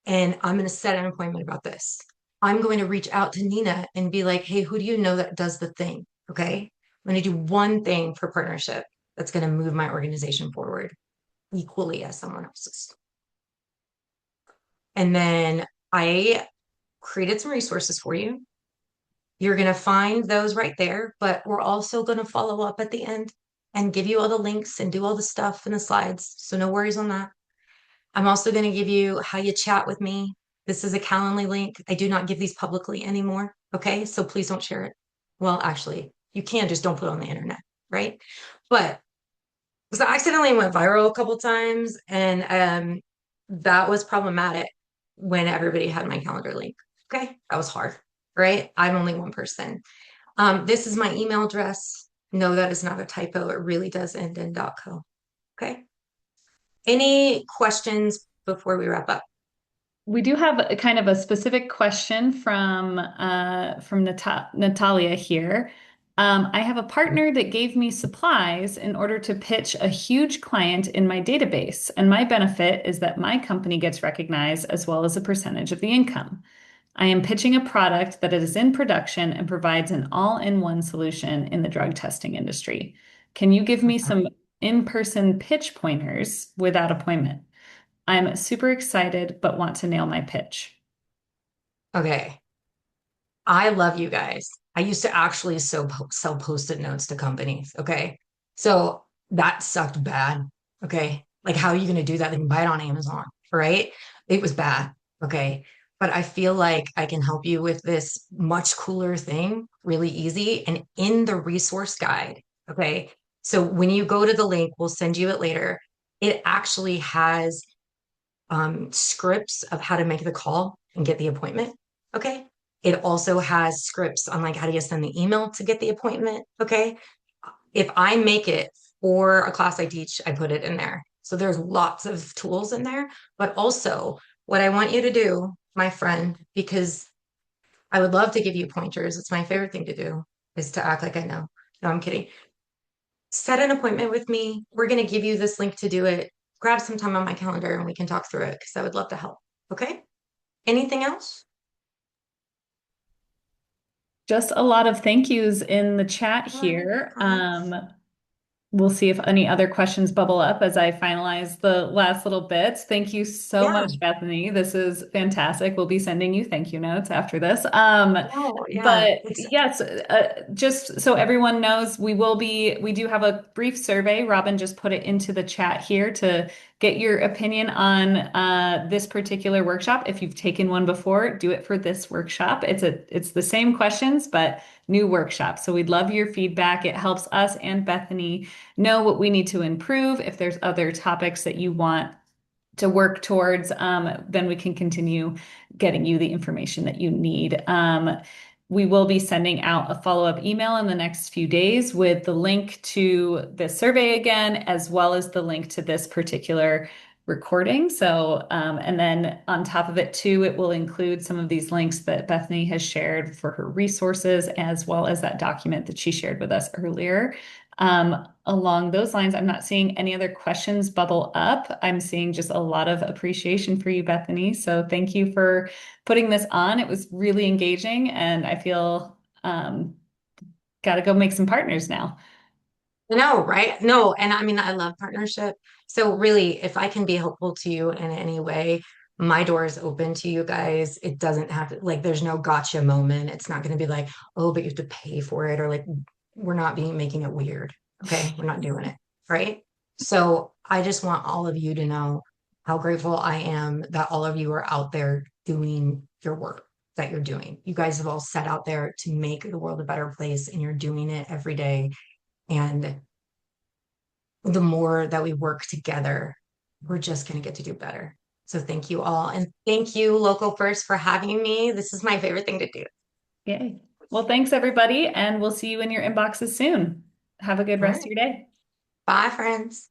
and I'm going to set an appointment about this. I'm going to reach out to Nina and be like, hey, who do you know that does the thing? Okay. I'm going to do one thing for partnership that's going to move my organization forward equally as someone else's. And then I created some resources for you. You're going to find those right there, but we're also going to follow up at the end and give you all the links and do all the stuff and the slides. So no worries on that. I'm also going to give you how you chat with me. This is a Calendly link. I do not give these publicly anymore. Okay. So please don't share it. Well, actually, you can, just don't put it on the internet. Right. But because I accidentally went viral a couple times, and that was problematic when everybody had my calendar link. Okay. That was hard. Right. I'm only one person. This is my email address. No, that is not a typo. It really does end in .co. Okay. Any questions before we wrap up? We do have a kind of a specific question from Natalia here. I have a partner that gave me supplies in order to pitch a huge client in my database, and my benefit is that my company gets recognized as well as a percentage of the income. I am pitching a product that is in production and provides an all-in-one solution in the drug testing industry. Can you give me some in-person pitch pointers without appointment? I'm super excited, but want to nail my pitch. Okay. I love you guys. I used to actually sell post-it notes to companies. Okay. So that sucked bad. Okay. Like, how are you going to do that? They can buy it on Amazon, right? It was bad. Okay. But I feel like I can help you with this much cooler thing, really easy, and in the resource guide. Okay. So when you go to the link, we'll send you it later. It actually has scripts of how to make the call and get the appointment. Okay. It also has scripts on like how do you send the email to get the appointment. Okay. If I make it for a class I teach, I put it in there. So there's lots of tools in there, but also what I want you to do, my friend, because I would love to give you pointers. It's my favorite thing to do is to act like I know. No, I'm kidding. Set an appointment with me. We're going to give you this link to do it. Grab some time on my calendar and we can talk through it because I would love to help. Okay. Anything else? Just a lot of thank yous in the chat here. We'll see if any other questions bubble up as I finalize the last little bits. Thank you so Yeah. much, Bethany. This is fantastic. We'll be sending you thank you notes after this. Oh, yeah. But yes, just so everyone knows, we do have a brief survey. Robin just put it into the chat here to get your opinion on this particular workshop. If you've taken one before, do it for this workshop. It's the same questions, but new workshop. So we'd love your feedback. It helps us and Bethany know what we need to improve. If there's other topics that you want to work towards, then we can continue getting you the information that you need. We will be sending out a follow-up email in the next few days with the link to the survey again, as well as the link to this particular recording. So, and then on top of it too, it will include some of these links that Bethany has shared for her resources, as well as that document that she shared with us earlier. Along those lines, I'm not seeing any other questions bubble up. I'm seeing just a lot of appreciation for you, Bethany. So thank you for putting this on. It was really engaging, and I feel got to go make some partners now. No, right? No, and I mean, I love partnership. So really, if I can be helpful to you in any way, my door is open to you guys. It doesn't have to, like, there's no gotcha moment. It's not going to be like, oh, but you have to pay for it, or like, we're not making it weird. Okay. We're not doing it. Right. So I just want all of you to know how grateful I am that all of you are out there doing your work that you're doing. You guys have all set out there to make the world a better place, and you're doing it every day. And the more that we work together, we're just going to get to do better. So thank you all. And thank you, Local First, for having me. This is my favorite thing to do. Yay. Well, thanks everybody, and we'll see you in your inboxes soon. Have a good rest of your day. Bye, friends.